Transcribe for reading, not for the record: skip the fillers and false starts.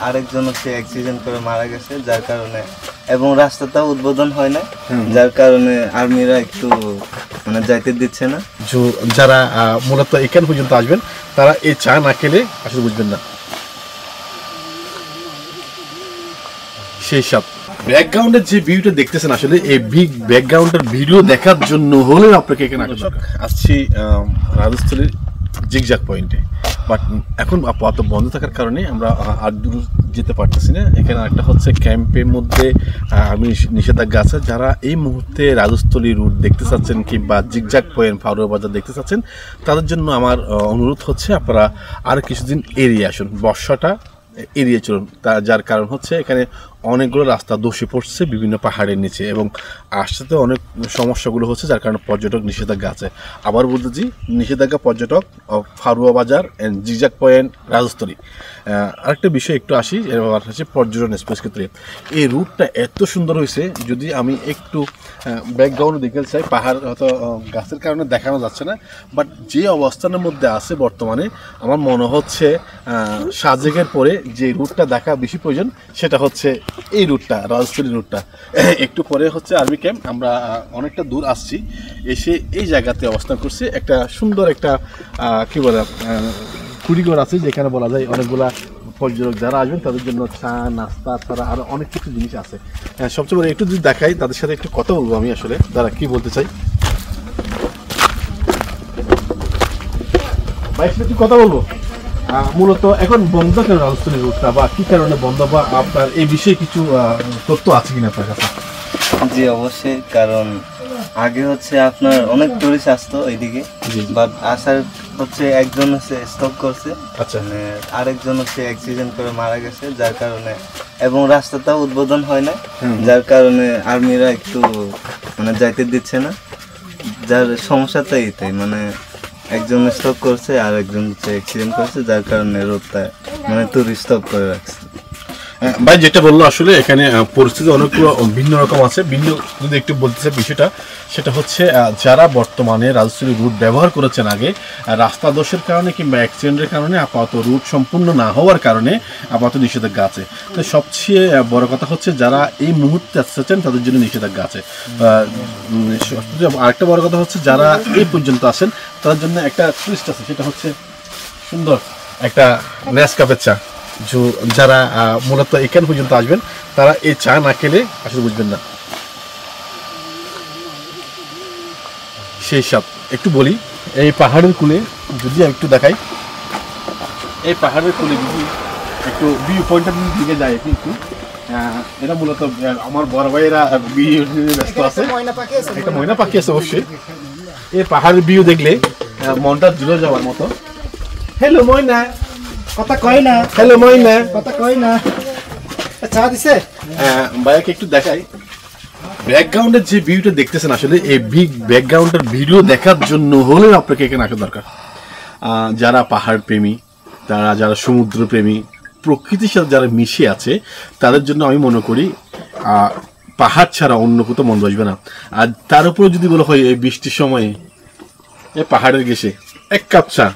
আরেকজন হচ্ছে অ্যাক্সিডেন্ট করে মারা গেছে, যার কারণে এবং রাস্তাটাও উদ্বোধন হয় না, যার কারণে আর্মিরা একটু মানে যাইতে দিচ্ছে না। যারা মূলত এখান পর্যন্ত আসবেন তারা এই চা না খেলে আসলে বুঝবেন না সেই সব। ব্যাকগ্রাউন্ডের যে ভিউটা দেখতেছেন আসলে এই বিগ ব্যাকগ্রাউন্ডের ভিডিও দেখার জন্য হলে আপনাকে এখানে আসছি রাজস্থলীর জিগজাগ পয়েন্টে। বাট এখন আপাতত বন্ধ থাকার কারণে আমরা আর দূর যেতে পারতেছি না। এখানে একটা হচ্ছে ক্যাম্পের মধ্যে আমি নিষেধাজ্ঞা আছে। যারা এই মুহূর্তে রাজস্থলী রুট দেখতে চাচ্ছেন কিংবা জিগজাগ পয়েন্ট ফারুয়া বাজার দেখতে চাচ্ছেন তাদের জন্য আমার অনুরোধ হচ্ছে আপনারা আর কিছুদিন এড়িয়ে আসুন, বর্ষাটা এড়িয়ে চলুন। যার কারণ হচ্ছে এখানে অনেকগুলো রাস্তা ধসে পড়ছে বিভিন্ন পাহাড়ের নিচে এবং আসতে অনেক সমস্যাগুলো হচ্ছে, যার কারণে পর্যটক নিষেধাজ্ঞা আছে। আবার বলতেছি নিষেধাজ্ঞা পর্যটক ফারুয়া বাজার অ্যান্ড জিগজাগ পয়েন্ট রাজস্থলী। আরেকটা বিষয় একটু আসি, এবার হচ্ছে পর্যটন স্পেস ক্ষেত্রে এই রুটটা এত সুন্দর হয়েছে। যদি আমি একটু ব্যাকগ্রাউন্ড দেখতে চাই, পাহাড় হয়তো গাছের কারণে দেখানো যাচ্ছে না, বাট যে অবস্থানের মধ্যে আছে বর্তমানে আমার মনে হচ্ছে সাজেকের পরে যে রুটটা দেখা বেশি প্রয়োজন সেটা হচ্ছে এই রুটটা, রাজস্থলী রুটটা। একটু পরে হচ্ছে আর্মি ক্যাম্প। আমরা অনেকটা দূর আসছি, এসে এই জায়গাতে অবস্থান করছি। একটা সুন্দর একটা কী বলে কুড়িঘর আছে, যেখানে বলা যায় অনেকগুলা পর্যটক যারা আসবেন তাদের জন্য চা নাস্তা ছাড়া আরও অনেক কিছু জিনিস আছে। সবচেয়ে বড় একটু যদি দেখাই তাদের সাথে একটু কথা বলবো আমি আসলে তারা কি বলতে চাই। ভাইয়ের সাথে একটু কথা বলবো। মূলত এখন বন্ধ কেন রাজস্থলী রুটটা, বা কি কারণে বন্ধ, বা আপনার এই বিষয়ে কিছু তথ্য আছে কিনা আপনার কাছে? জি অবশ্যই, কারণ আগে হচ্ছে আপনার অনেক টুরিস্ট আসতো এইদিকে, বাট আসার হচ্ছে একজন হচ্ছে স্টপ করছে, আচ্ছা, মানে আরেকজন হচ্ছে অ্যাক্সিডেন্ট করে মারা গেছে, যার কারণে এবং রাস্তাটাও উদ্বোধন হয় না, যার কারণে আর্মিরা একটু মানে যাইতে দিচ্ছে না। যার সমস্যাটা এইটাই, মানে একজন স্টপ করছে আর একজন হচ্ছে অ্যাক্সিডেন্ট করছে, যার কারণে রোডটা মানে টুরিস্ট স্টপ করে রাখছে। ভাই যেটা বললো আসলে এখানে পরিস্থিতি অনেকগুলো ভিন্ন রকম আছে। ভিন্ন যদি একটু বলতে চাই বিষয়টা, সেটা হচ্ছে যারা বর্তমানে রাজস্থলী রুট ব্যবহার করেছেন আগে, রাস্তা দোষের কারণে কিংবা অ্যাক্সিডেন্টের কারণে আপাতত রুট সম্পূর্ণ না হওয়ার কারণে আপাতত নিষেধাজ্ঞা আছে। তো সবচেয়ে বড় কথা হচ্ছে যারা এই মুহূর্তে আসছেন তাদের জন্য নিষেধাজ্ঞা আছে। আরেকটা বড় কথা হচ্ছে যারা এই পর্যন্ত আসেন তাদের জন্য একটা টুইস্ট আছে, সেটা হচ্ছে সুন্দর একটা নেসকাফের চা। যারা মূলত এখান পর্যন্ত আসবেন তারা এই চা না খেলে আসলে বুঝবেন না সেই সব। একটু বলি এই পাহাড়ের কুলে যদি একটু দেখাই, এই পাহাড়ের কুলে যদি একটু ভিউ পয়েন্টের দিকে যায় কিন্তু এটা মূলত আমার বড় ভাইয়েরা ব্যস্ত আছে, একটা ময়না পাখি আছে অবশ্যই। এই পাহাড়ের ভিউ দেখলে মনটা জুড়ে যাওয়ার মতো। হ্যালো ময়না, কথা কয় না, হ্যালো ময়না, কথা কয় না, চা দিছে। ভাইয়াকে একটু দেখাই ব্যাকগ্রাউন্ডের যে ভিউটা দেখতেছেন আসলে এই বিগ ব্যাকগ্রাউন্ডের ভিডিও দেখার জন্য হলে আপনাকে এখানে আসা দরকার। যারা পাহাড় প্রেমী, যারা সমুদ্র প্রেমী, প্রকৃতির সাথে যারা মিশে আছে তাদের জন্য আমি মনে করি পাহাড় ছাড়া অন্য কোথাও মন বসবে না। আর তার উপরে যদি বলা হয় এই বৃষ্টির সময়ে এই পাহাড়ের ঘেঁষে এক কাপ চা